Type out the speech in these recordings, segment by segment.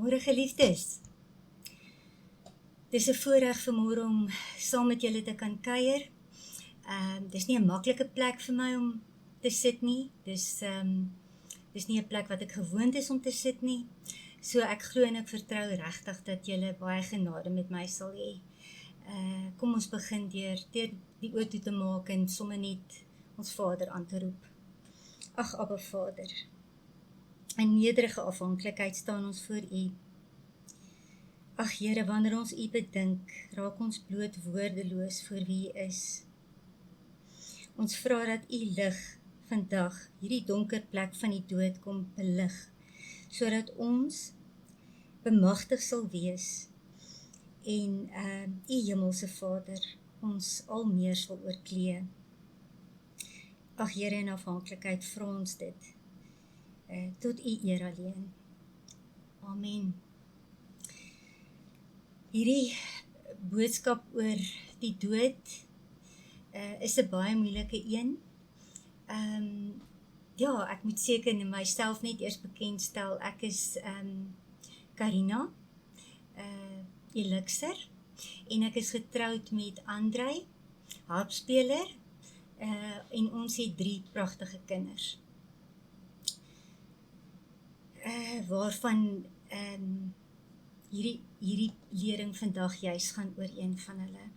Môre geliefdes. Dis 'n voorreg vanmôre om saam met julle te kan kuier. Dis nie 'n maklike plek vir my om te sit nie. Dis nie 'n plek wat ek gewoond is om te sit nie. So ek glo en ek vertrou regtig dat julle baie genade met my sal hê. Kom ons begin deur die oë toe te maak en sommer net ons Vader aan te roep. Ag Abba Vader, in nederige afhanklikheid staan ons voor U. Ag Here, wanneer ons U bedink, raak ons bloot woordeloos voor wie U is. Ons vra dat U lig vandag hierdie donker plek van die dood kom belig, sodat ons bemagtig sal wees en U hemelse Vader ons al meer sal oorklee. Ag Here, in afhanklikheid vra ons dit tot U eer alleen. Amen. Hierdie boodskap oor die dood is 'n baie moeilike een. Ek moet seker myself net eers bekendstel. Ek is Karina Elixir en ek is getroud met Andrei, harpspeler, en ons het 3 pragtige kinders. Waarvan hierdie lering vandag juis gaan oor een van hulle.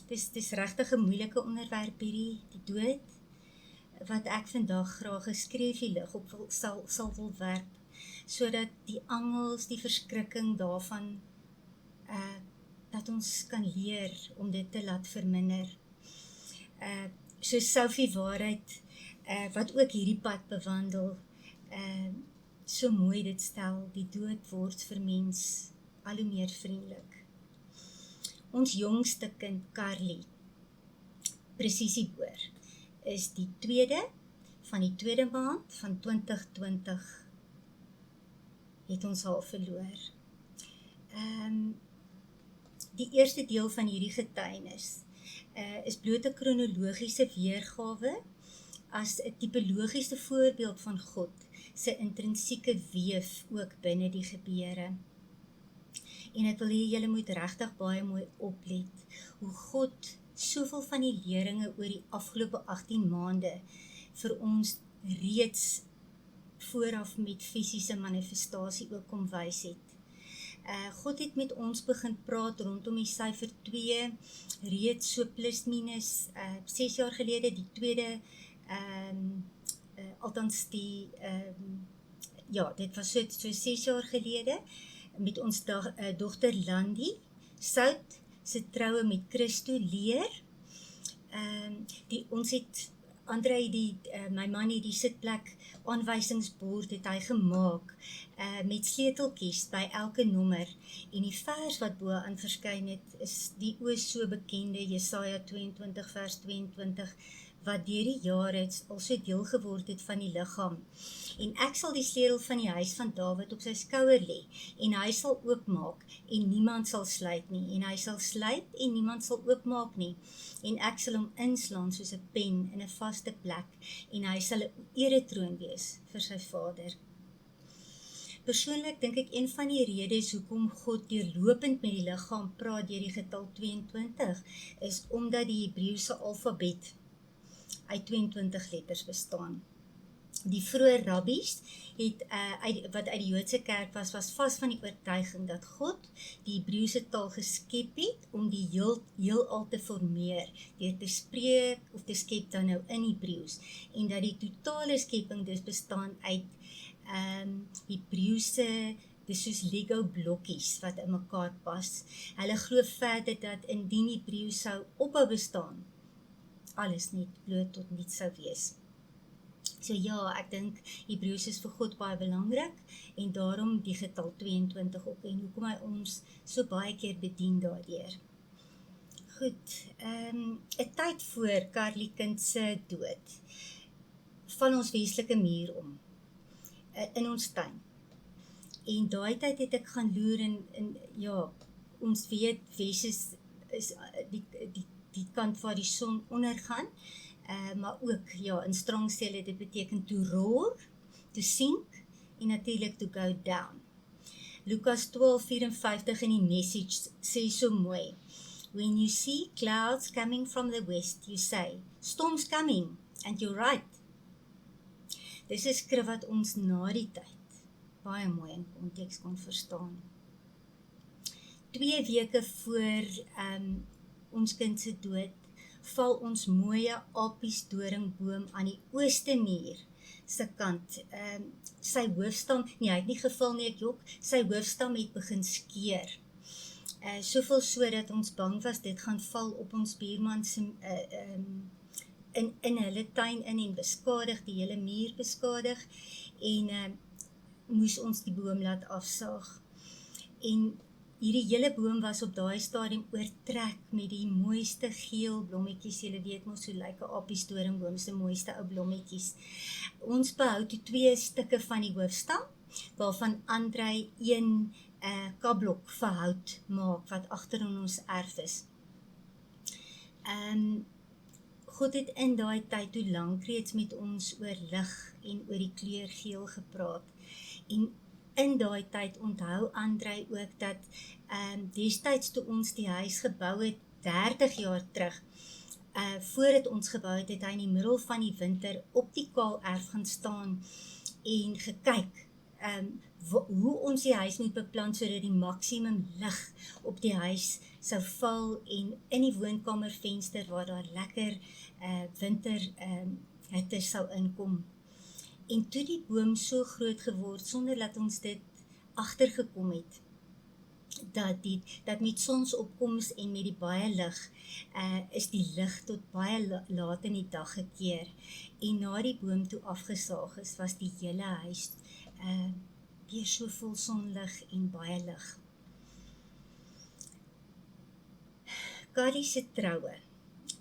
Dis regtig 'n moeilike onderwerp hierdie, die dood, wat ek vandag graag 'n skreefie lig op sal wil werp, sodat die angels, die verskrikking daarvan, dat ons kan leer om dit te laat verminder. So Sophie Waarheid, wat ook hierdie pad bewandel, so mooi dit stel, die dood word vir mens al hoe meer vriendelik. Ons jongste kind, Carly, presies hierboor, is die 2de van die 2de maand van 2020 het ons haar verloor. Die eerste deel van hierdie getuienis is bloot 'n kronologiese weergawe as 'n tipologiese voorbeeld van God se intrinsieke weef ook binne die gebeure. En ek wil hê julle moet regtig baie mooi oplet hoe God soveel van die leringe oor die afgelope 18 maande vir ons reeds vooraf met fisiese manifestasie ook kom wys het. God het met ons begin praat rondom die syfer 2 reeds so plus minus 6 jaar gelede, die tweede althans dit was so 6 jaar gelede met ons dogter Landi Sout se troue met Christo leer. Ons het Andrei, my man het die sitplek aanwysingsbord het hy gemaak met sleuteltjies by elke nommer, en die vers wat bo aan verskyn het is die o so bekende Jesaja 22 vers 22 wat deur die jare al so deel geword het van die liggaam. En ek sal die sleutel van die huis van Dawid op sy skouer lê, en hy sal oopmaak en niemand sal sluit nie, en hy sal sluit en niemand sal oopmaak nie, en ek sal hom inslaan soos 'n pen in 'n vaste plek, en hy sal 'n eretroon wees vir sy Vader. Persoonlik dink ek een van die redes hoekom God deurlopend met die liggaam praat deur die getal 22 is omdat die Hebreëse alfabet uit 22 letters bestaan. Die vroeë rabbies het wat uit die Joodse kerk was vas van die oortuiging dat God die Hebreëse taal geskep het om die heelal te formeer deur te spreek of te skep dan nou in Hebreëus, en dat die totale skepping dus bestaan uit Hebreëse, dis soos Lego blokkies wat in mekaar pas. Hulle glo verder dat indien Hebreëus sou ophou bestaan, alles net bloot tot niets sou wees. So ja, ek dink Hebreëus is vir God baie belangrik, en daarom die getal 22 ook, en hoekom hy ons so baie keer bedien daardeur. Goed, 'n tyd voor Carly kind se dood, val ons weselike muur om, in ons tuin. En daai tyd het ek gaan loer en ons weet, Wes is die kant waar die son ondergaan, maar ook, in Strongstelle, dit beteken to roar, to sink, en natuurlik to go down. Lukas 12:54 in die Message sê so mooi. When you see clouds coming from the west, you say, storm's coming, and you're right. Dis 'n skrif wat ons na die tyd baie mooi in konteks kon verstaan. 2 weke voor ons kind se dood, val ons mooie apies doringboom aan die ooste muur se kant. Sy hoofstam, nee, hy het nie geval nie, ek jok, sy hoofstam het begin skeer. Soveel so dat ons bang was, dit gaan val op ons buurman se in hulle tuin en beskadig, die hele muur beskadig, en moes ons die boom laat afsaag. En hierdie hele boom was op daai stadium oortrek met die mooiste geel blommetjies. Julle weet mos hoe lyk 'n apies doringboom se mooiste ou blommetjies. Ons behou toe 2 stukke van die hoofstam, waarvan Andrei 1 kabblok vir hout maak, wat agter in ons erf is. God het in daai tyd toe lank reeds met ons oor lig en oor die kleur geel gepraat. En in daai tyd onthou Andrei ook dat destyds toe ons die huis gebou het, 30 jaar terug, voordat ons gebou het, het hy in die middel van die winter op die kaal erf gaan staan en gekyk hoe ons die huis moet beplan sodat die maksimum lig op die huis sou val en in die woonkamervenster waar daar lekker winter hitte sou inkom. En toe die boom so groot geword, sonder dat ons dit agtergekom het, dat met sonsopkoms en met die baie lig, is die lig tot baie laat in die dag gekeer. En na die boom toe afgesaag is, was die hele huis weer so vol sonlig en baie lig. Kari se troue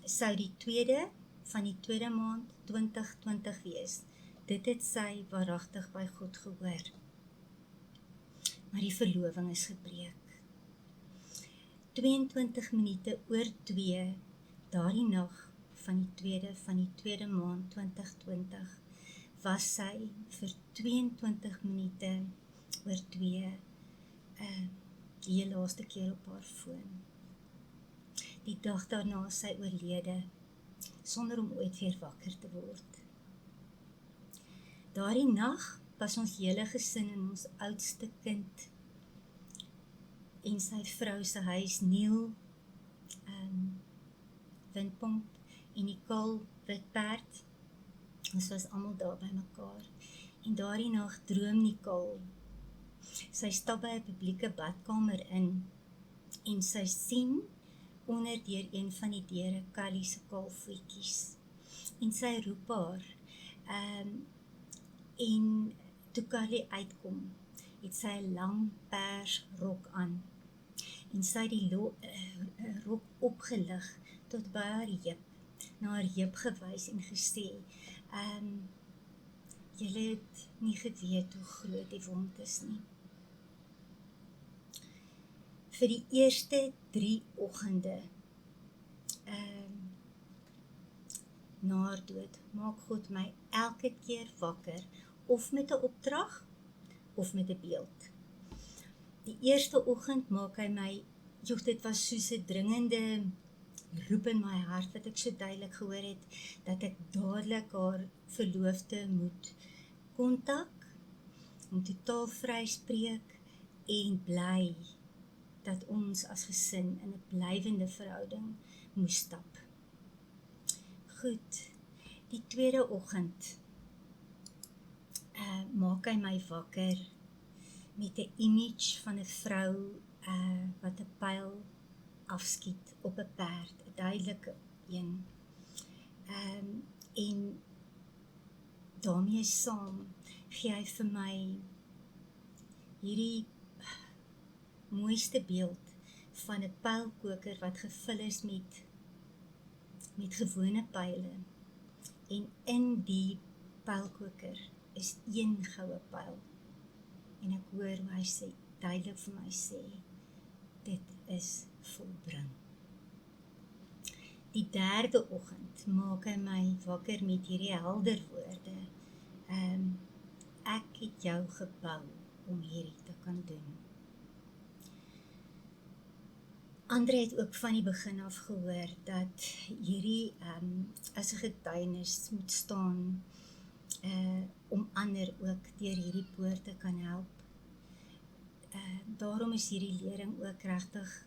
sou die 2de van die 2de maand 2020 wees. Dit het sy waaragtig by God gehoor. Maar die verloving is gebreek. 22 minute oor 2, daardie nag van die 2de maand 2020, was sy vir 22 minute oor 2 die laaste keer op haar foon. Die dag daarna is sy oorlede, sonder om ooit weer wakker te word. Daardie nag was ons hele gesin en ons oudste kind en sy vrou se huis, Neil, Windpomp en Nicole Witperd. Ons was almal daar by mekaar. En daardie nag droom Nicole. Sy stap by 'n publieke badkamer in en sy sien onder deur een van die deure Kali se kaalvoetjies. En sy roep haar. En toe Kali uitkom, het sy 'n lang pers rok aan. En sy het die rok opgelig tot by haar heup, na haar heup gewys en gesê, julle het nie geweet hoe groot die wond is nie. Vir die eerste 3 oggende na haar dood, maak God my elke keer wakker, of met 'n opdrag, of met 'n beeld. Die eerste oggend maak hy my, dit was soos 'n dringende roep in my hart, wat ek so duidelik gehoor het, dat ek dadelik haar verloofde moet kontak, om totaal vryspreek, en bly, dat ons as gesin in 'n blywende verhouding moes stap. Goed, die tweede oggend, maak hy my wakker, met 'n image van 'n vrou, wat 'n pyl afskiet op 'n perd, 'n duidelike een. En daarmee saam gee hy vir my hierdie mooiste beeld van 'n pylkoker wat gevul is met gewone pyle. En in die pylkoker is 1 goue pyl. En ek hoor hoe hy sê, duidelik vir my sê, dit is volbring. Die derde oggend maak hy my wakker met hierdie helder woorde. Ek het jou gebou om hierdie te kan doen. Andre het ook van die begin af gehoor dat hierdie as 'n getuienis moet staan om ander ook deur hierdie poorte kan help. Daarom is hierdie lering ook regtig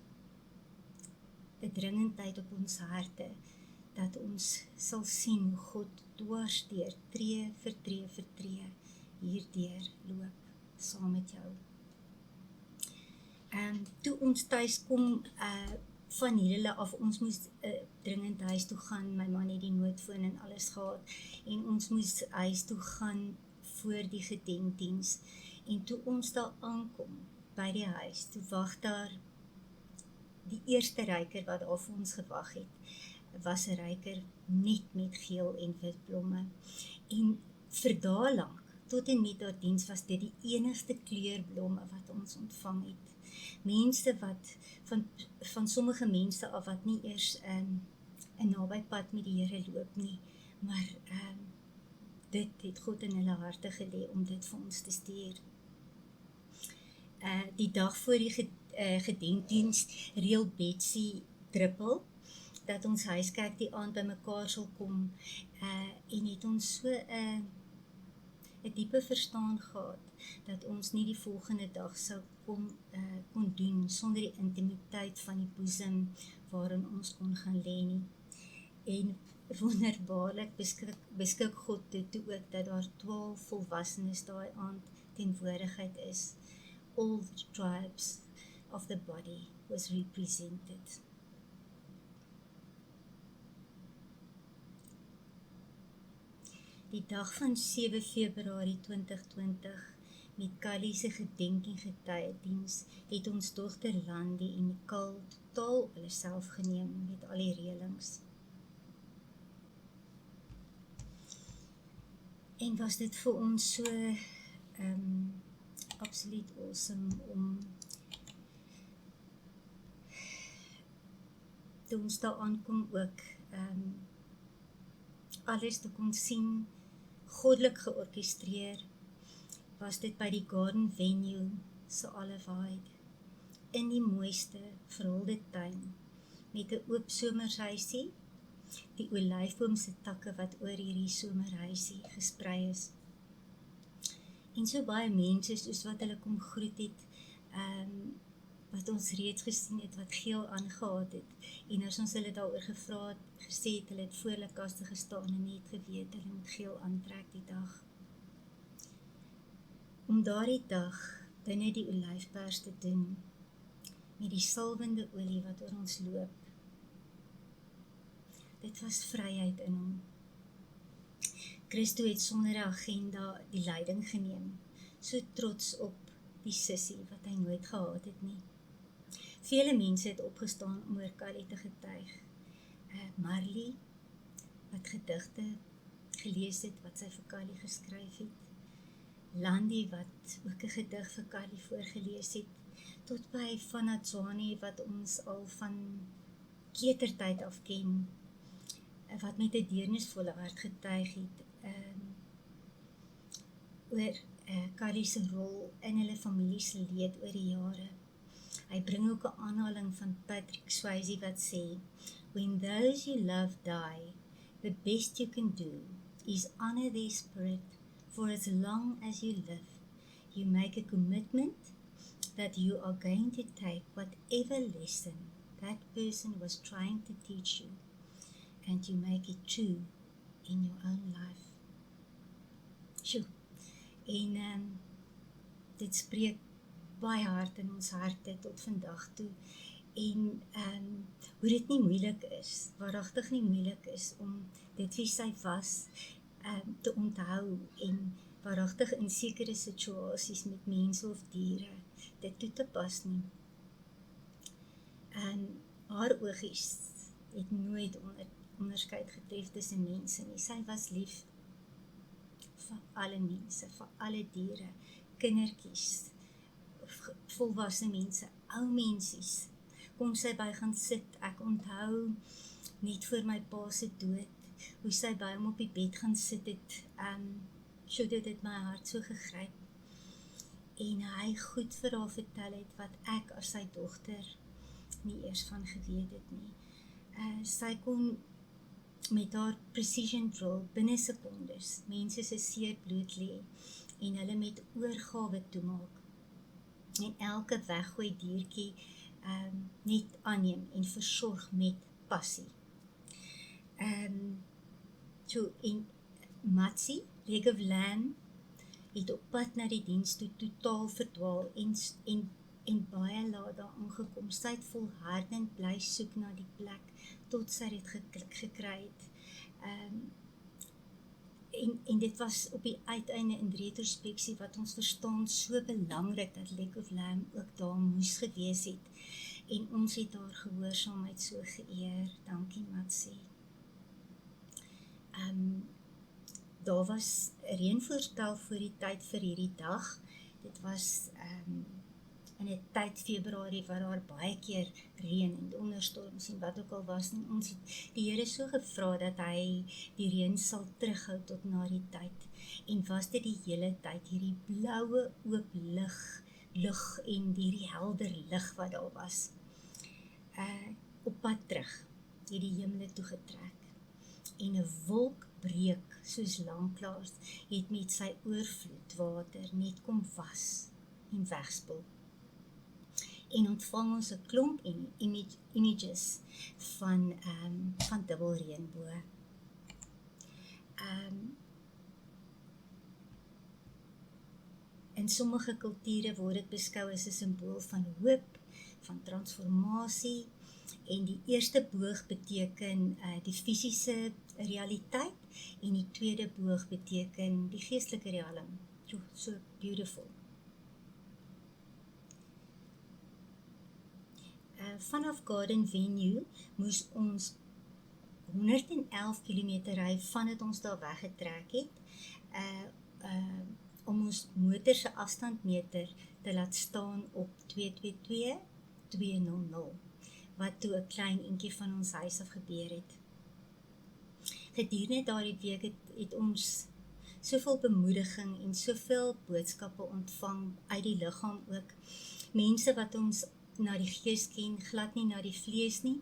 'n dringendheid op ons harte, dat ons sal sien hoe God dwarsdeur, tree vir tree, hierdeur loop, saam met jou. Toe ons thuis kom van hulle af, ons moes dringend huis toe gaan, my man het die noodfoon en alles gehad, en ons moes huis toe gaan voor die gedenkdiens, en toe ons daar aankom, by die huis, toe wag daar die eerste ryker wat daar vir ons gewag het, was 'n ryker net met geel en wit blomme, en vir dae lank, tot en met haar diens was dit die enigste kleurblomme wat ons ontvang het. Mense wat, van sommige mense af wat nie eers 'n nabypad met die Here loop nie, maar dit het God in hulle harte gelê om dit vir ons te stuur. Die dag voor die gedenkdiens reël Betsy Druppel, dat ons huiskerk die aand by mekaar sal kom, en het ons so 'n diepe verstaan gehad, dat ons nie die volgende dag sou kon doen, sonder die intimiteit van die boesem, waarin ons kon gaan lê nie. En wonderbaarlik beskik God dit toe ook, dat daar 12 volwassenes daai aand teenwoordigheid is. All the tribes of the body was represented. Die dag van 7 Februarie 2020, met Kylie se gedenk en getuiediens, het ons dogter Landie en Nicole totaal op hulle self geneem met al die reëlings. En was dit vir ons so absoluut awesome om toe ons daar aankom ook alles te kon sien, goddelik georkestreer, was dit by die Garden Venue se Oliveheid, in die mooiste verhulde tuin, met 'n oop somershuisie, die olyfboom se takke wat oor hierdie somerhuisie gesprei is. En so baie mense soos wat hulle kom groet het, wat ons reeds gesien het, wat geel aangehad het, en as ons hulle daaroor gevra het, gesê het, hulle het voor hulle kaste gestaan en net geweet, hulle moet geel aantrek die dag. Om daardie dag binne die olyfpers te doen, met die salwende olie wat oor ons loop, dit was vryheid in hom. Christo het sonder 'n agenda die leiding geneem, so trots op die sussie wat hy nooit gehad het nie. Vele mense het opgestaan om oor Kylie te getuig. Marley, wat gedigte gelees het, wat sy vir Kylie geskryf het. Landie, wat ook 'n gedig vir Kylie voorgelees het, tot by Vanna Dzwane, wat ons al van ketertyd af ken, wat met 'n deernisvolle hart getuig het, oor Kylie se rol in hulle familie se leed oor die jare. Hy bring ook 'n aanhaling van Patrick Swayze wat sê, "When those you love die, the best you can do is honor their spirit for as long as you live. You make a commitment that you are going to take whatever lesson that person was trying to teach you, and you make it true in your own life." Sjoe, en dit spreek baie hard in ons harte tot vandag toe, en hoe dit nie moeilik is, waaragtig nie moeilik is, om dit wie sy was, te onthou, en waaragtig in sekere situasies met mense of diere, dit toe te pas nie. En haar oogies het nooit onderskeid getref tussen mense nie. Sy was lief vir alle mense, vir alle diere, kindertjies, volwasse mense, ou mensies, kom sy by gaan sit. Ek onthou net voor my pa se dood, hoe sy by hom op die bed gaan sit het, so dit het my hart so gegryp, en hy goed vir haar vertel het, wat ek as sy dogter nie eers van geweet het nie. Sy kon met haar precision drill binne sekondes mense se seer bloed lê en hulle met oorgawe toemaak en elke weggooi diertjie net aanneem en versorg met passie. En Matsie, Leg of Lamb, het op pad na die diens toe totaal verdwaal en baie laat daar aangekom. Sy het volhardend bly soek na die plek tot sy dit gekry het. En dit was op die uiteinde in retrospeksie wat ons verstaan so belangrik dat Leg of Lamb ook daar moes gewees het. En ons het haar gehoorsaamheid so geëer. Dankie Matsie. Daar was reënvoorspel voor die tyd vir hierdie dag. Dit was in 'n tyd Februarie waar daar baie keer reën en donderstorms en wat ook al was. En ons het die Here so gevra dat hy die reën sal terughou tot na die tyd. En was dit die hele tyd hierdie bloue oop lug en hierdie helder lig wat daar was. Op pad terug het die hemele toegetrek en 'n wolkbreuk soos lanklaas het met sy oorvloed water net kom was en wegspoel. En ontvang ons 'n klomp images van dubbel reënboë. In sommige kulture word dit beskou as 'n simbool van hoop, van transformasie, en die eerste boog beteken die fisiese realiteit en die tweede boog beteken die geestelike riem. So beautiful. Vanaf Garden Venue moes ons 111 km ry vandat ons daar weggetrek het, om ons motor se afstandmeter te laat staan op 222-200, wat toe 'n klein eentjie van ons huis af gebeur het. Gedurende daardie week het ons soveel bemoediging en soveel boodskappe ontvang uit die liggaam ook. Mense wat ons na die gees ken, glad nie na die vlees nie,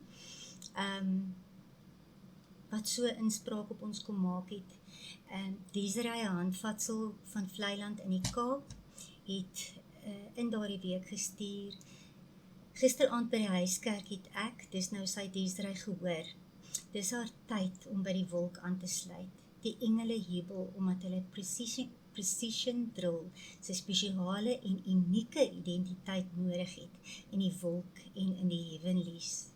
wat so inspraak op ons kom maak het. Desiree Handvatsel van Vleiland in die Kaap het in daardie week gestuur. Gisteraand by die huiskerk het ek, dis nou sy Desiree gehoor, dis haar tyd om by die wolk aan te sluit. Die engele jubel omdat hulle precision drill sy spesiale en unieke identiteit nodig het in die wolk en in die heavenlies.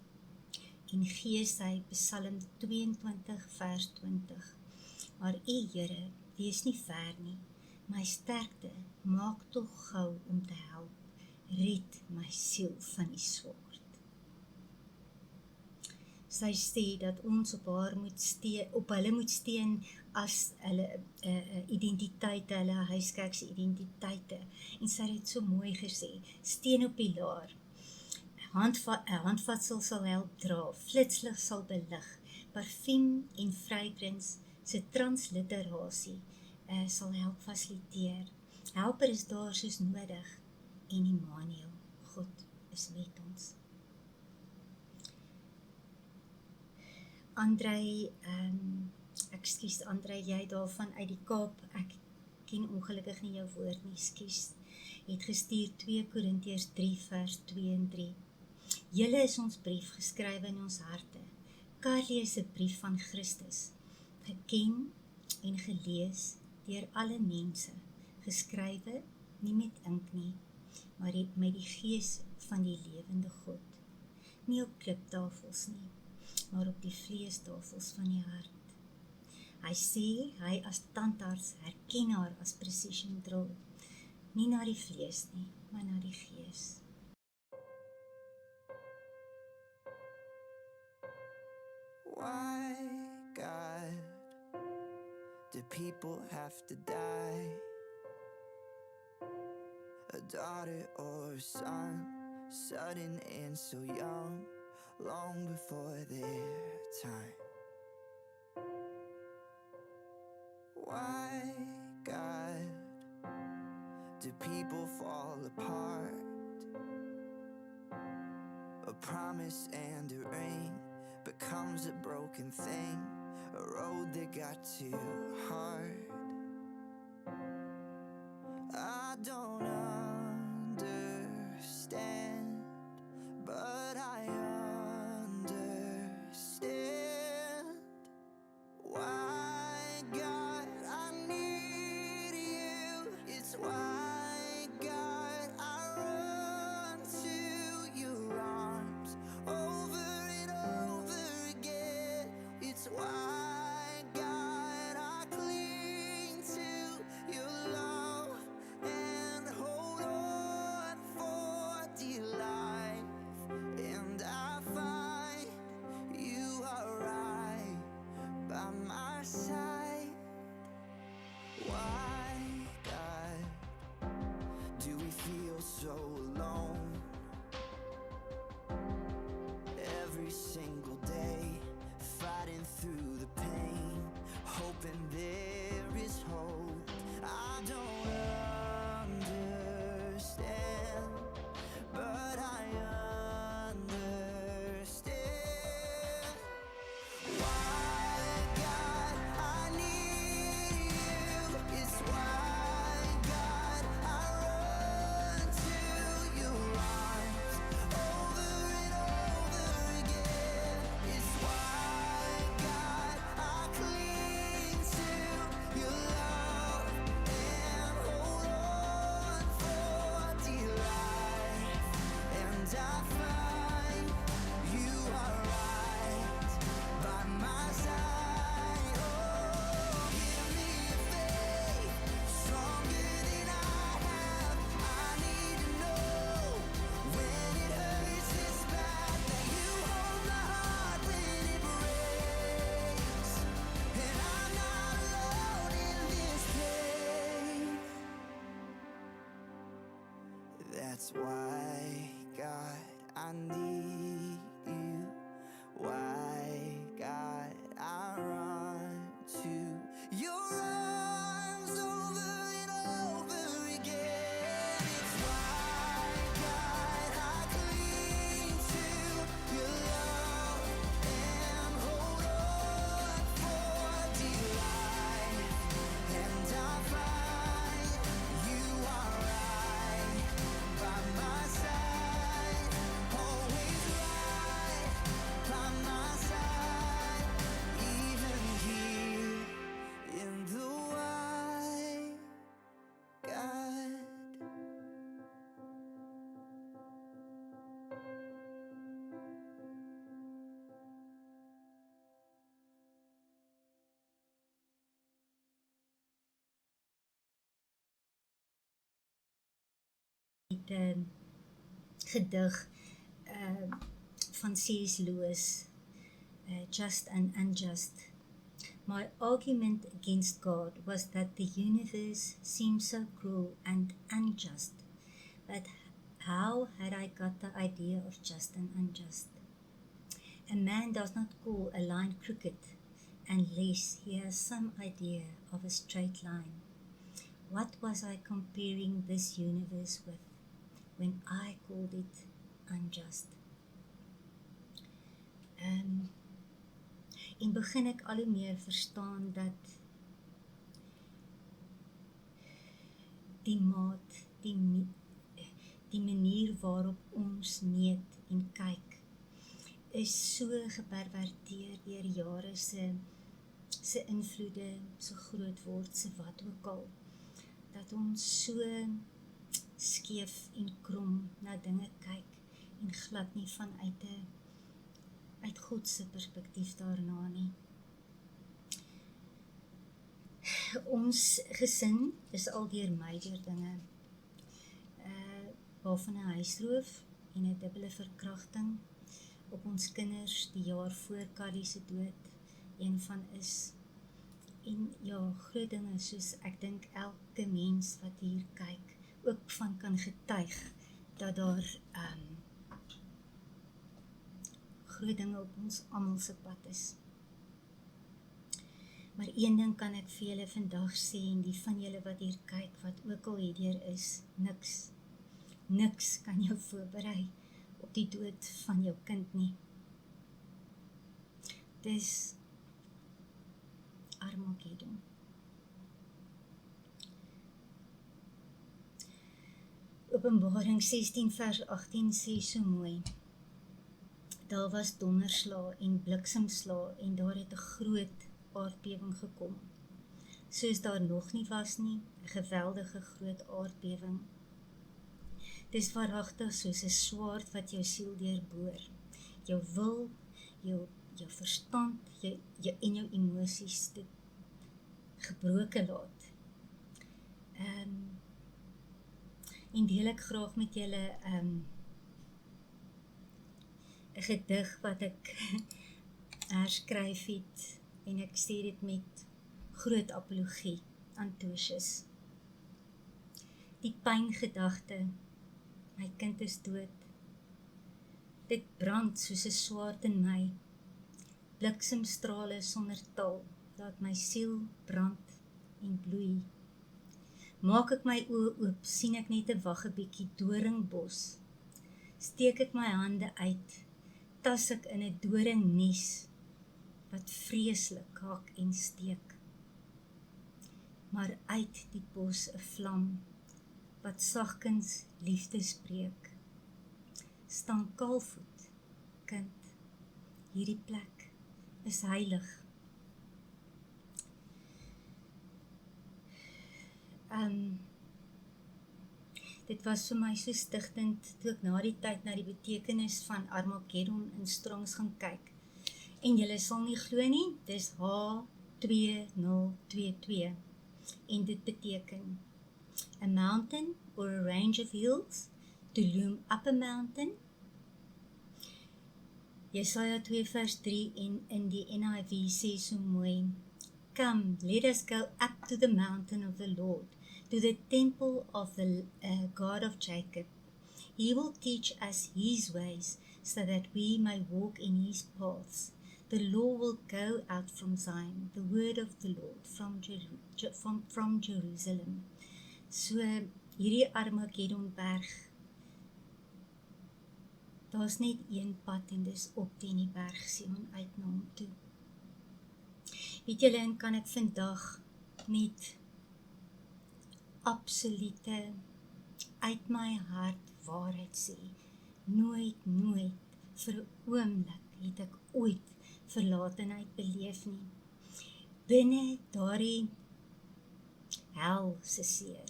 En gee sy Psalm 22 vers 20. Maar U Here, wees nie ver nie, my sterkte maak tog gou om te help, red my siel van die swaard. Sy sê dat ons op hulle moet steun as hulle identiteite, hulle huiskerkse identiteite. En sy het dit so mooi gesê, steen op pilaar. Handvatsel sal help dra, flitslig sal belig, parfum en fragrance se transliterasie sal help fasiliteer. Helper is daar soos nodig en Immanuel, God is met ons. Andrei, jy daarvan uit die Kaap, ek ken ongelukkig nie jou woord nie, ekskuus, het gestuur 2 Korintiërs 3 vers 2 en 3. Julle is ons brief geskrywe in ons harte. Carlie is 'n brief van Christus, geken en gelees deur alle mense, geskrywe nie met ink nie, maar met die gees van die lewende God. Nie op kliptafels nie, maar op die vleestafels van die hart. Hy sê, hy as tandarts herken haar as precision drill, nie na die vlees nie, maar na die gees. Why, God, do people have to die? A daughter or a son, sudden and so young, long before their time. Why, God, do people fall apart? A promise and a ring becomes a broken thing, a road that got too hard. I don't understand, but I understand why, God, I need you. It's why, God, I run to your arms over and over again. It's why, God, I cling to your love and hold on for dear life. And I find you are right by my side. Why, God, do we feel so alone? Every single day, fighting through the pain, hoping there is hope. I don't understand, but I understand why, God, I need you. It's why, God, I run to your arms over and over again. It's why, God, I cling to your love and hold on for dear life. And I find you are right by my side. Oh, give me a faith stronger than I have. I need to know when it hurts this bad that you hold my heart when it breaks. And I'm not alone in this pain. That's why, God, I need you. Why, God, I run to your arms over and over again. It's why, God, I cling to your love and hold on for dear life. And I find you are right by my side, always right by my side, even here in the wild, God. Het gedig van C.S. Lewis, Just and Unjust. My argument against God was that the universe seemed so cruel and unjust. But how had I got the idea of just and unjust? A man does not call a line crooked unless he has some idea of a straight line. What was I comparing this universe with when I called it unjust? En begin ek al hoe meer verstaan dat die maat, die manier waarop ons meet en kyk is so geperverteer deur jare se invloede, se grootword, se wat ook al, dat ons so skeef en krom na dinge kyk en glad nie vanuit uit God se perspektief daarna nie. Ons gesin is alweer my deur dinge, waarvan 'n huisroof en 'n dubbele verkrachting op ons kinders die jaar voor Carly se dood een van is. En ja, groot dinge soos ek dink elke mens wat hier kyk ook van kan getuig dat daar groot dinge op ons almal se pad is. Maar een ding kan ek vir julle vandag sê, en die van julle wat hier kyk, wat ook al hierdeur is, niks kan jou voorberei op die dood van jou kind nie. Dis Armageddon. Openbaring 16 vers 18 sê so mooi, daar was donderslae en bliksemslae en daar het 'n groot aardbewing gekom, soos daar nog nie was nie, 'n geweldige groot aardbewing. Dis waaragtig soos 'n swaard wat jou siel deurboor, jou wil, jou verstand, en jou emosies dit gebroken laat. En deel ek graag met julle 'n gedig wat ek herskryf het, en ek sê dit met groot apologie aan Tertius. Die pyngedagte, my kind is dood. Dit brand soos 'n swaard in my, bliksemstrale sonder tal, laat my siel brand en bloei. Maak ek my oë oop, sien ek net 'n wagge bietjie doringbos. Steek ek my hande uit, tas ek in 'n doringnies, wat vreeslik hak en steek. Maar uit die bos 'n vlam, wat sagkens liefde spreek. Staan kaalvoet, kind, hierdie plek is heilig. Dit was vir my so stigtend, toe ek na die tyd na die betekenis van Armageddon in Strongs gaan kyk. En julle sal nie glo nie, dis H2022. En dit beteken, a mountain or a range of hills, to loom up a mountain. Jesaja 2 vers 3 en in die NIV sê so mooi, come, let us go up to the mountain of the Lord, to the temple of the God of Jacob. He will teach us his ways, so that we may walk in his paths. The law will go out from Zion, the word of the Lord from Jerusalem. So, hierdie Armageddon berg, daar's net een pad en dis op teen die berg Sion uit na hom toe. Weet julle, en kan ek vandag met absolute uit my hart waarheid sê, nooit vir 'n oomblik het ek ooit verlatenheid beleef nie. Binne daardie hel se seer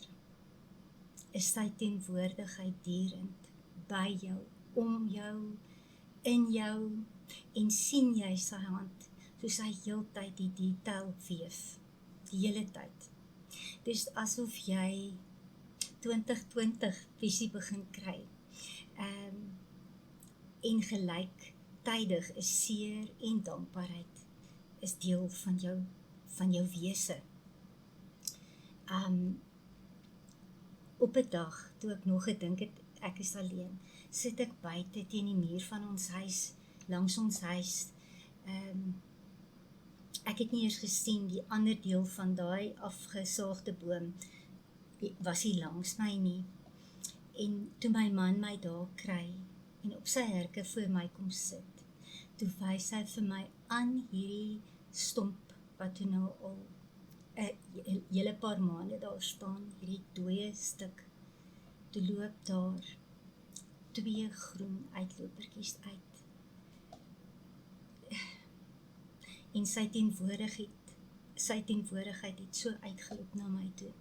is sy teenwoordigheid durend by jou, om jou, in jou, en sien jy sy hand, soos hy heeltyd die detail weef, die hele tyd. Dis asof jy 2020 visie begin kry, en gelyktydig is seer en dankbaarheid is deel van jou wese. Op 'n dag, toe ek nog gedink het, ek is alleen, sit ek buite teen die muur van ons huis, langs ons huis. Ek het nie eers gesien, die ander deel van daai afgesaagde boom, was nie langs my nie. En toe my man my daar kry, en op sy herke voor my kom sit, toe wys hy vir my aan hierdie stomp, wat toe nou al 'n hele paar maande daar staan, hierdie dooie stuk, toe loop daar 2 groen uitlopertjies uit. En sy teenwoordigheid het so uitgeloop na my toe.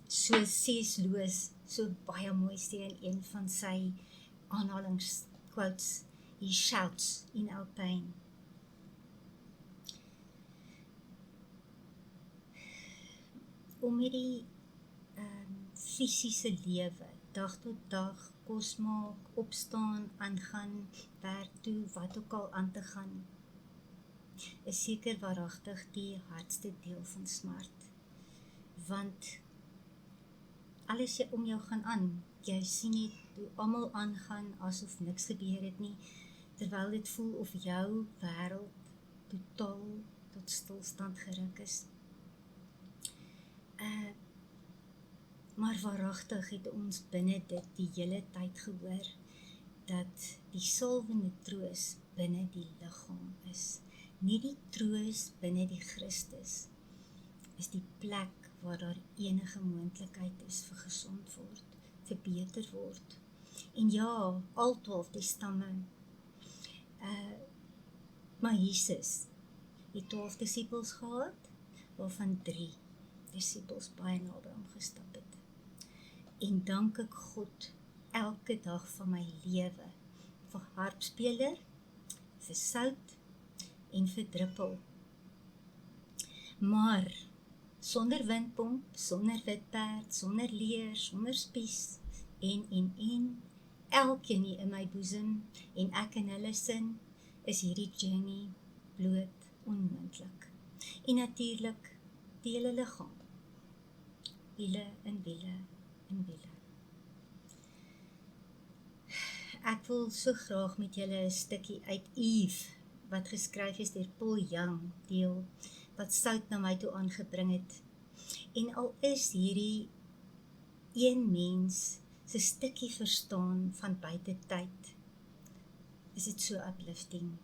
So C.S. Lewis, so baie mooi sê in een van sy aanhalingsquotes, he shouts in our pain. Om hierdie fisiese lewe, dag tot dag, kos maak, opstaan, aangaan, werk toe, wat ook al aan te gaan, is seker waaragtig die hardste deel van smart. Want alles om jou gaan aan, jy sien net hoe almal aangaan asof niks gebeur het nie, terwyl dit voel of jou wêreld totaal tot stilstand geruk is. Maar waaragtig het ons binne dit die hele tyd gehoor, dat die salwende troos binne die liggaam is. Nie die troos binne die Christus, is die plek waar daar enige moontlikheid is vir gesond word, vir beter word. En ja, al 12 die stamme, maar Jesus het 12 disippels gehad, waarvan 3 disippels baie naby hom gestap het. En dank ek God elke dag van my lewe, vir harpspeler, vir sout en vir druppel. Maar sonder windpomp, sonder witperd, sonder leer, sonder spies en elkeen hier in my boesem en ek in hulle sin, is hierdie journey bloot onmoontlik. En natuurlik die hele liggaam, wiele en wiele en wiele. Ek wil so graag met julle 'n stukkie uit Eve, wat geskryf is deur Paul Young, deel, wat sout na my toe aangebring het. En al is hierdie een mens se stukkie verstaan van buite tyd, is dit so uplifting.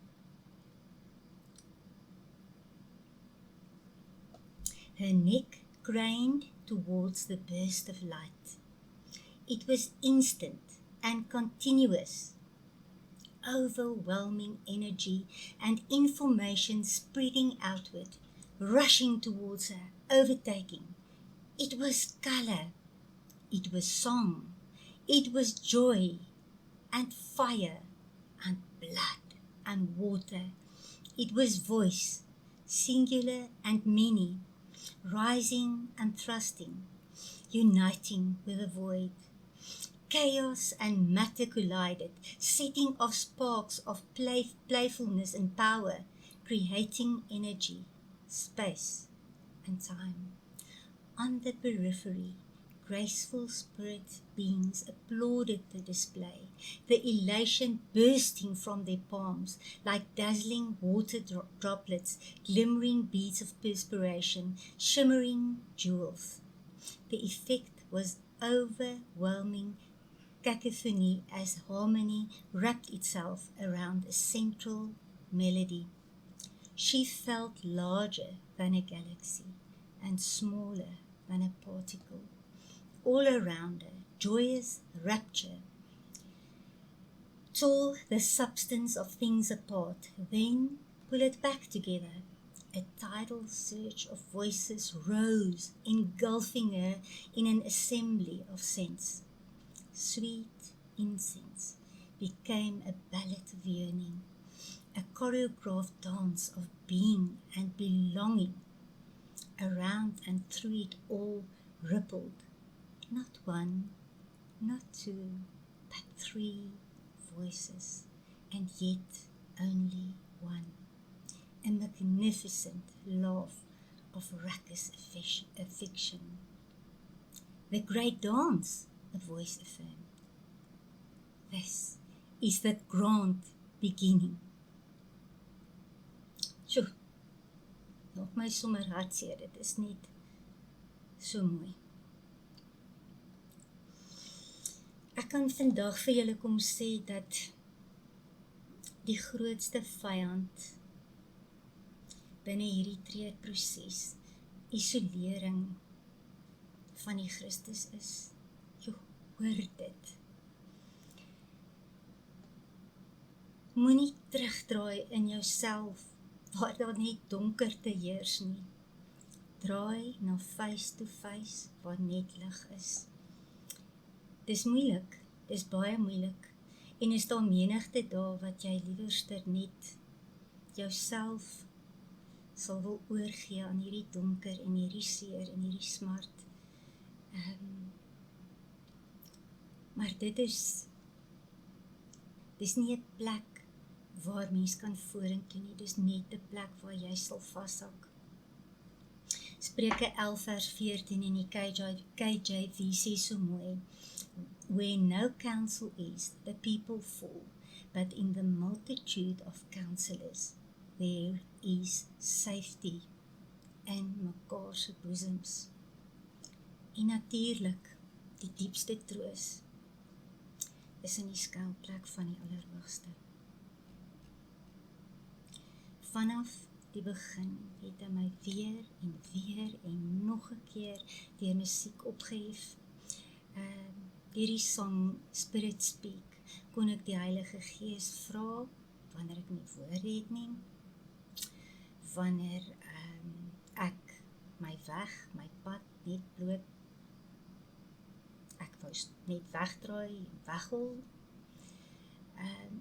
Her neck craned towards the burst of light. It was instant and continuous, overwhelming energy and information spreading outward, rushing towards her, overtaking. It was color, it was song, it was joy and fire and blood and water. It was voice, singular and many, rising and thrusting, uniting with the void. Chaos and matter collided, setting off sparks of playfulness and power, creating energy, space and time. On the periphery, graceful spirit beings applauded the display, the elation bursting from their palms like dazzling water droplets, glimmering beads of perspiration, shimmering jewels. The effect was overwhelming cacophony as harmony wrapped itself around a central melody. She felt larger than a galaxy and smaller than a particle. All around her, joyous rapture tore the substance of things apart, then pull it back together. A tidal surge of voices rose, engulfing her in an assembly of sense. Sweet incense became a ballad of yearning, a choreographed dance of being and belonging. Around and through it all rippled, not one, not two, but 3 voices, and yet only one. A magnificent laugh of raucous affection. The great dance, a voice affirmed. This is the grand beginning. Sjoe, nog my sommer hartseer, dit is net so mooi. Ek kan vandag vir julle kom sê dat die grootste vyand binne hierdie treurproses, isolering van die Christus is. Jy hoor dit. Moenie terugdraai in jouself waar daar net donkerte heers nie. Draai na face to face waar net lig is. Dis moeilik, dis baie moeilik, en is daar menigte dae wat jy liewerster net jouself sal wil oorgee aan hierdie donker en hierdie seer en hierdie smart. Maar dis nie 'n plek waar mens kan vorentoe nie, dis net 'n plek waar jy sal vashak. Spreuke 11 vers 14 in die KJV sê so mooi, where no counsel is, the people fall, but in the multitude of counselors, there is safety in mekaar se boesems. En natuurlik, die diepste troos is in die skuilplek van die Allerhoogste. Vanaf die begin het hy my weer en nog 'n keer deur musiek opgehef. Deur die song Spirit Speak kon ek die Heilige Gees vra wanneer ek nie woorde het nie, wanneer ek my pad net bloot, ek wou net wegdraai en weghol.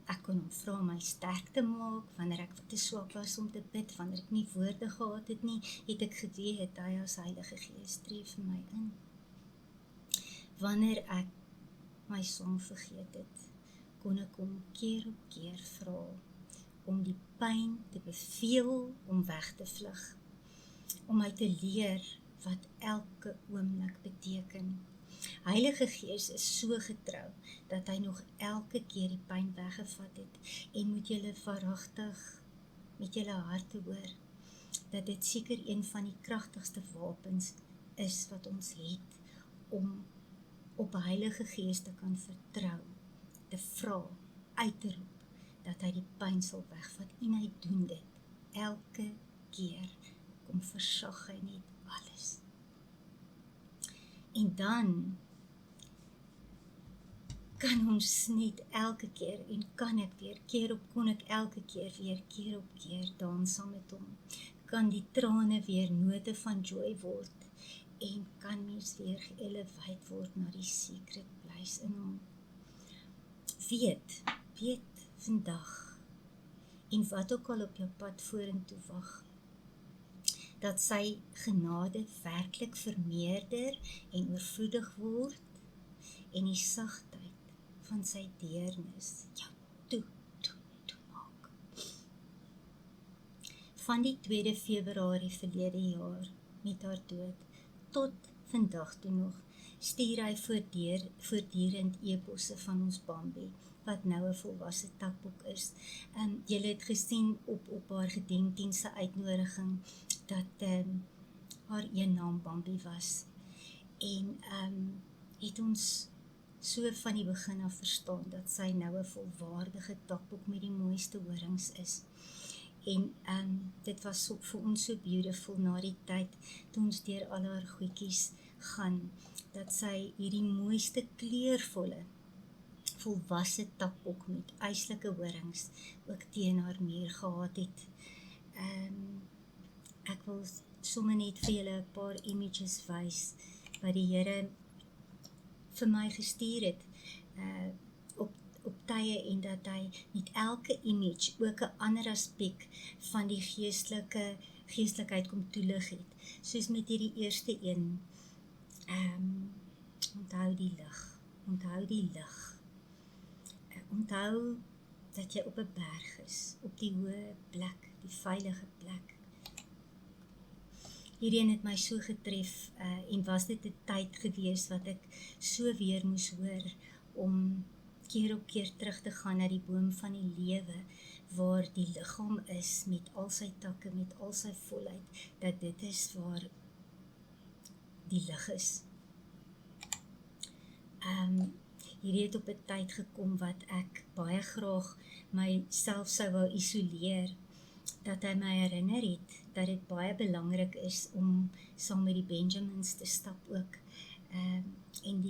Ek kon hom vra om my sterk te maak, wanneer ek te swak was om te bid, wanneer ek nie woorde gehad het nie, het ek geweet, hy as Heilige Gees tree vir my in. Wanneer ek my song vergeet het, kon ek hom keer op keer vra, om die pyn te beveel om weg te vlug, om my te leer wat elke oomblik beteken. Heilige Gees is so getrou, dat hy nog elke keer die pyn weggevat het, en moet julle waaragtig met julle harte hoor, dat dit seker een van die kragtigste wapens is wat ons het, om op die Heilige Gees te kan vertrou, te vra, uit te roep, dat hy die pyn sal wegvat, en hy doen dit, elke keer, kom versag hy net alles. En dan kan ons net elke keer, en kan ek weer, kon ek elke keer weer, keer op keer, dans saam met hom, kan die trane weer note van joy word, en kan mens weer geelevate word na die secret place in hom. Weet vandag, en wat ook al op jou pad vorentoe wag, dat sy genade werklik vermeerder en oorvloedig word, en die sagtheid van sy deernis jou toemaak. Van die 2 Februarie verlede jaar, met haar dood, tot vandag toe nog, stuur hy voortdurend e-posse van ons Bambi, wat nou 'n volwasse takboek is. Julle het gesien op haar gedenkdiens se uitnodiging, dat haar een naam Bambi was. En het ons so van die begin af verstaan, dat sy nou 'n volwaardige takboek met die mooiste horings is. En dit was vir ons so beautiful na die tyd, toe ons deur al haar goedjies gaan, dat sy hierdie mooiste kleurvolle, volwasse takboek met eislike horings, ook teen haar muur gehad het. Ek wil sommer net vir julle 'n paar images wys, wat die Here vir my gestuur het, op tye, en dat hy met elke image ook 'n ander aspek van die geestelikheid kom toelig het. Soos met hierdie eerste een, onthou die lig, onthou dat jy op 'n berg is, op die hoë plek, die veilige plek. Hierdie het my so getref, en was dit 'n tyd gewees wat ek so weer moes hoor, om keer op keer terug te gaan na die boom van die lewe, waar die liggaam is, met al sy takke, met al sy volheid, dat dit is waar die lig is. Hierdie het op 'n tyd gekom wat ek baie graag myself sou wou isoleer, dat hy my herinner het, dat dit baie belangrik is om saam met die Benjamins te stap ook, en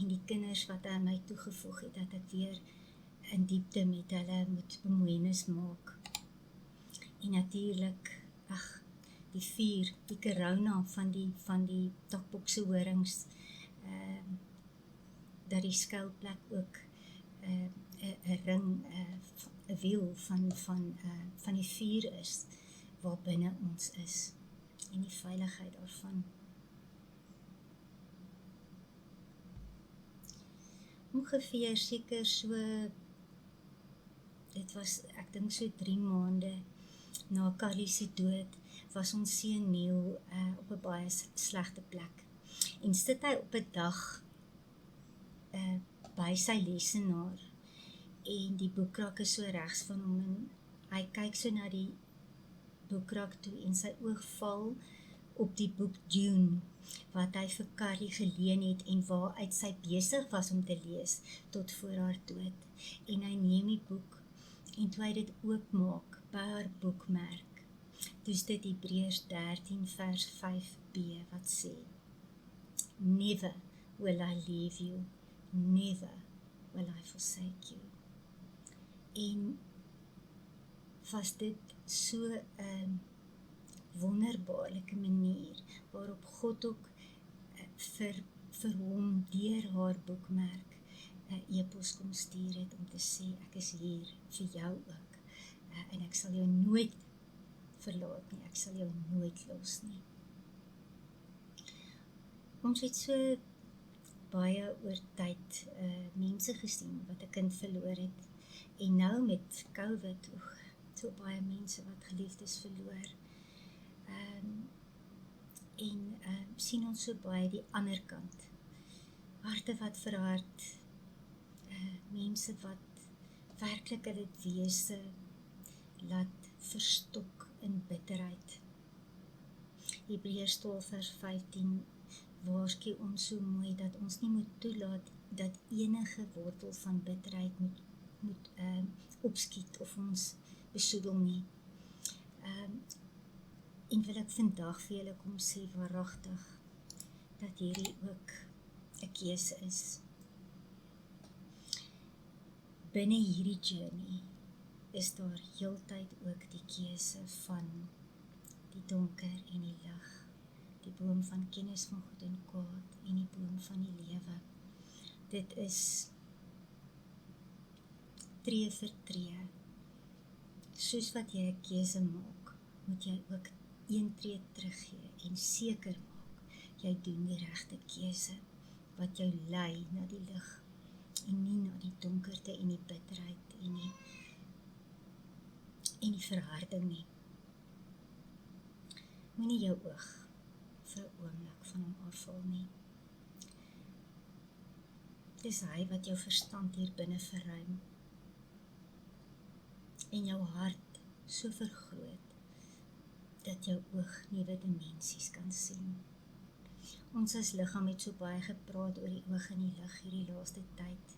die kinders wat hy my toegevoeg het, dat ek weer in diepte met hulle moet bemoeienis maak. En natuurlik, die vuur, die corona van die takboekse horings, dat die skuilplek ook 'n ring, 'n wiel van die vuur is, waar binne ons is, en die veiligheid daarvan. Ongeveer seker so, dit was, ek dink so 3 maande na Carly se dood, was ons seun Neil op 'n baie slegte plek. En sit hy op 'n dag by sy lesenaar, en die boekrak is so regs van hom, en hy kyk so na die boekrak toe, en sy oog val op die boek Dune, wat hy vir Carrie geleen het en waaruit sy besig was om te lees tot voor haar dood. En hy neem die boek en toe hy dit oopmaak by haar boekmerk, toe is dit Hebreërs 13 vers 5b wat sê, Never will I leave you, never will I forsake you. En was dit so 'n wonderbaarlike manier waarop God ook vir hom deur haar boekmerk 'n e-pos kom stuur het om te sê, ek is hier vir jou ook, en ek sal jou nooit verlaat nie, ek sal jou nooit los nie. Ons het so baie oor tyd mense gesien wat 'n kind verloor het, en nou met COVID, so baie mense wat geliefdes verloor, en sien ons so baie die ander kant, harte wat verhard, mense wat werklik hulle wese laat verstok in bitterheid. Hebreërs 12 vers 15 waarsku ons so mooi dat ons nie moet toelaat dat enige wortel van bitterheid moet opskiet of ons besoedel nie. En wil ek vandag vir julle kom sê waaragtig dat hierdie ook 'n keuse is. Binne hierdie journey is daar heeltyd ook die keuse van die donker en die lig, die boom van kennis van goed en kwaad en die boom van die lewe. Dit is tree vir tree. Soos wat jy 'n keuse maak, moet jy ook een tree teruggee en seker maak, jy doen die regte keuse, wat jou lei na die lig, en nie na die donkerte en die bitterheid en die verharding nie. Moenie jou oog vir 'n oomblik van hom afhaal nie. Dis hy wat jou verstand hier binne verruim, en jou hart so vergroot, dat jou oog nuwe dimensies kan sien. Ons as liggaam het so baie gepraat oor die oog en die lig hierdie laaste tyd.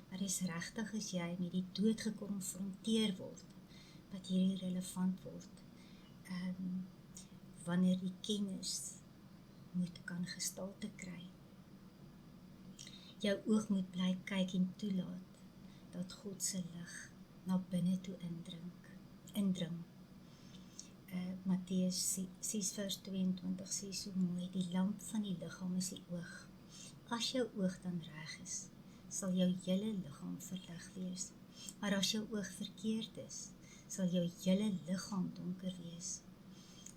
Maar dis regtig as jy met die dood gekonfronteer word, wat hierdie relevant word, wanneer die kennis moet kan gestalte kry. Jou oog moet bly kyk en toelaat, dat God se lig na binne toe indring. Matteus 6 vers 22 sê so mooi, die lamp van die liggaam is die oog. As jou oog dan reg is, sal jou hele liggaam verlig wees. Maar as jou oog verkeerd is, sal jou hele liggaam donker wees.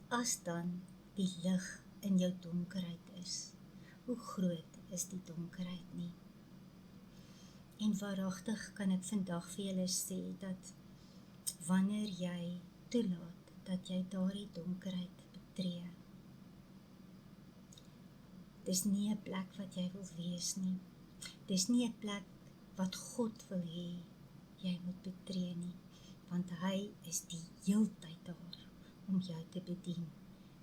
As dan die lig in jou donkerheid is, hoe groot is die donkerheid nie? En waaragtig kan ek vandag vir julle sê, dat wanneer jy toelaat, dat jy daardie donkerheid betree, dis nie 'n plek wat jy wil wees nie. Dis nie 'n plek wat God wil hê jy moet betree nie, want hy is die heeltyd daar om jou te bedien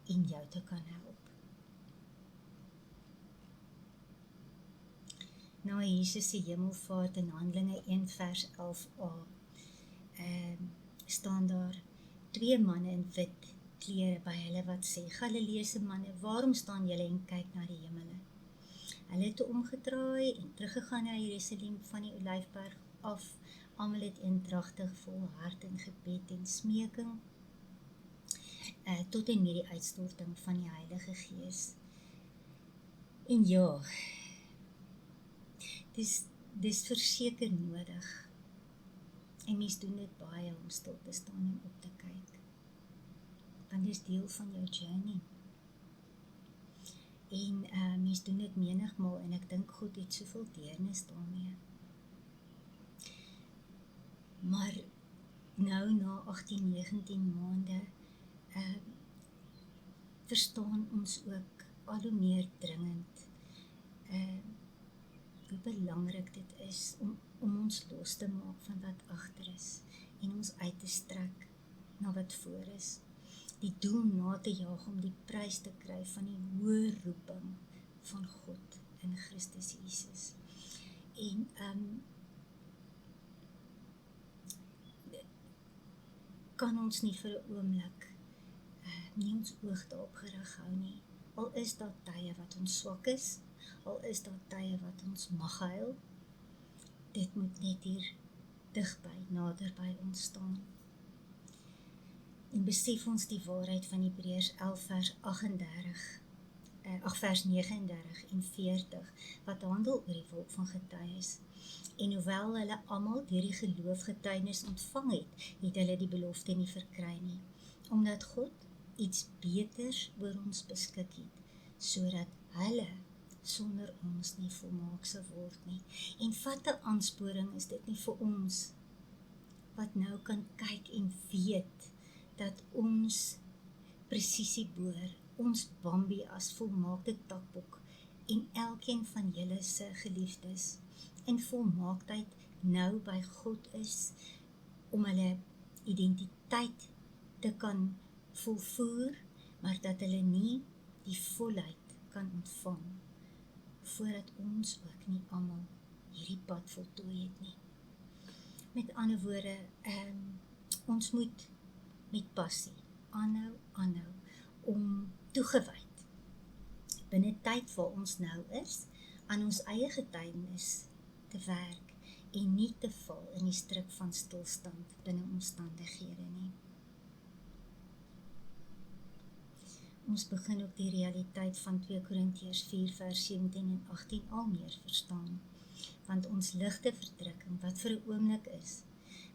en jou te kan help. Na Jesus se hemelvaart in Handelinge 1 vers 11a, staan daar 2 manne in wit klere by hulle wat sê, Galileese manne, waarom staan julle en kyk na die hemele? Hulle het omgedraai en teruggegaan na Jerusalem van die Olyfberg af. Almal het eendragtig vol hart en gebed en smeking, tot en met die uitstorting van die Heilige Gees. En ja, dis verseker nodig. En mens doen dit baie om stil te staan en op te kyk. Want dis deel van jou journey. En mens doen dit menigmaal en ek dink God het soveel deernis daarmee. Maar nou na 18-19 maande verstaan ons ook al hoe meer dringend hoe belangrik dit is om ons los te maak van wat agter is en ons uit te strek na wat voor is. die doel na te jaag om die prys te kry van die hoë roeping van God in Christus Jesus. En kan ons nie vir 'n oomblik nie ons oog daarop gerig hou nie. Al is daar tye wat ons swak is, al is daar tye wat ons mag huil, dit moet net hier digby, nader by ons staan. En besef ons die waarheid van Hebreërs 11 vers 39 en 40, wat handel oor die wolk van getuies. En hoewel hulle almal deur die geloof getuienis ontvang het, het hulle die belofte nie verkry nie, omdat God iets beters oor ons beskik het, sodat hulle sonder ons nie volmaak sal word nie. En wat 'n aansporing is dit nie vir ons, wat nou kan kyk en weet, dat ons presisieboor, ons Bambi as volmaakte takbok, en elkeen van julle se geliefdes, in volmaaktheid nou by God is, om hulle identiteit te kan volvoer, maar dat hulle nie die volheid kan ontvang, voordat ons ook nie almal hierdie pad voltooi het nie. Met ander woorde, ons moet met passie aanhou, om toegewyd, binne tyd waar ons nou is, aan ons eie getuienis te werk, en nie te val in die struik van stilstand binne omstandighede nie. Ons begin ook die realiteit van 2 Korintiërs 4 vers 17 en 18 al meer verstaan, want ons ligte verdrukking, wat vir 'n oomblik is,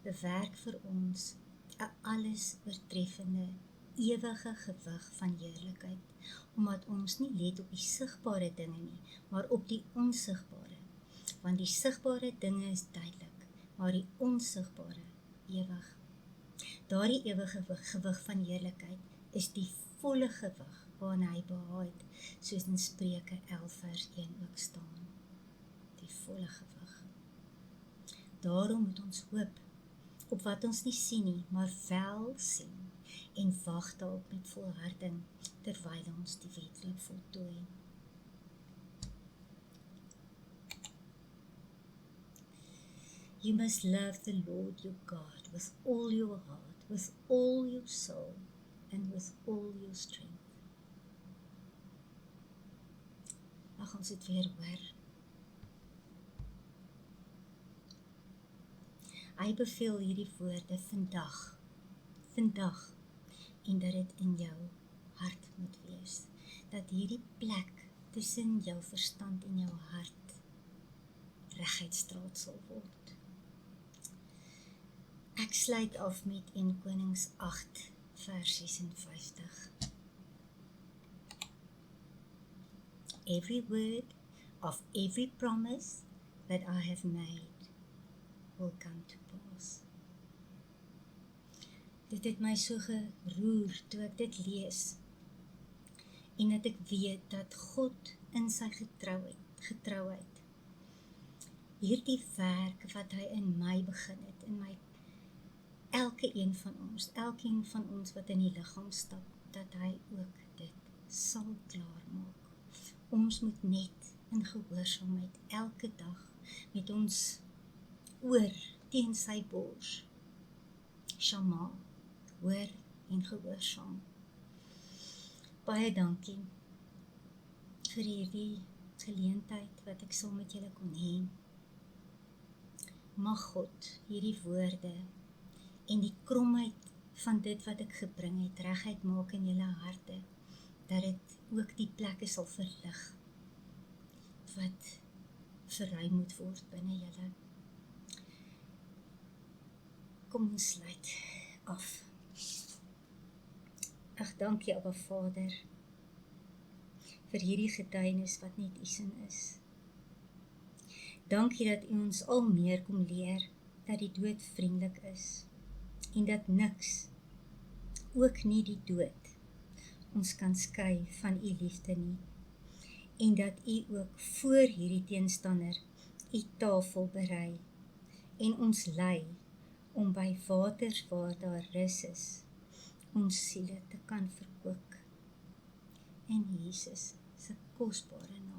bewerk vir ons 'n alles oortreffende, ewige gewig van heerlikheid, omdat ons nie let op die sigbare dinge nie, maar op die onsigbare, want die sigbare dinge is duidelik, maar die onsigbare ewig. Daardie ewige gewig van heerlikheid is die volle gewig waarna hy behaal het, soos in Spreuke 11 vers 1 ook staan. Die volle gewig. Daarom moet ons hoop op wat ons nie sien nie, maar wel sien, en wag daarop met volharding, terwyl ons die wedloop voltooi. You must love the Lord your God with all your heart, with all your soul, and with all your strength. Mag ons dit weer hoor. Hy beveel hierdie woorde vandag, en dat dit in jou hart moet wees, dat hierdie plek tussen jou verstand en jou hart reguitstraat sal word. Ek sluit af met 1 Konings 8 vers 56. Every word of every promise that I have made will come to pass. Dit het my so geroer toe ek dit lees, en dat ek weet dat God in sy getrouheid, hierdie werk wat hy in my begin het, in my elkeen van ons wat in die liggaam stap, dat hy ook dit sal klaarmaak. Ons moet net in gehoorsaamheid elke dag met ons oor teen sy bors, Shama, hoor en gehoorsaam. Baie dankie vir hierdie geleentheid wat ek saam met julle kon hê. Mag God hierdie woorde en die kromheid van dit wat ek gebring het, reguit maak in julle harte, dat dit ook die plekke sal verlig, wat verruim moet word binne julle. Kom ons sluit af. Ag, dankie Abba Vader, vir hierdie getuienis wat net U sin is. Dankie dat U ons al meer kom leer, dat die dood vriendelik is, en dat niks, ook nie die dood, ons kan skei van U liefde nie, en dat U ook voor hierdie teenstander U tafel berei, en ons lei om by waters waar daar rus is, ons siele te kan verkoop in Jesus se kosbare naam.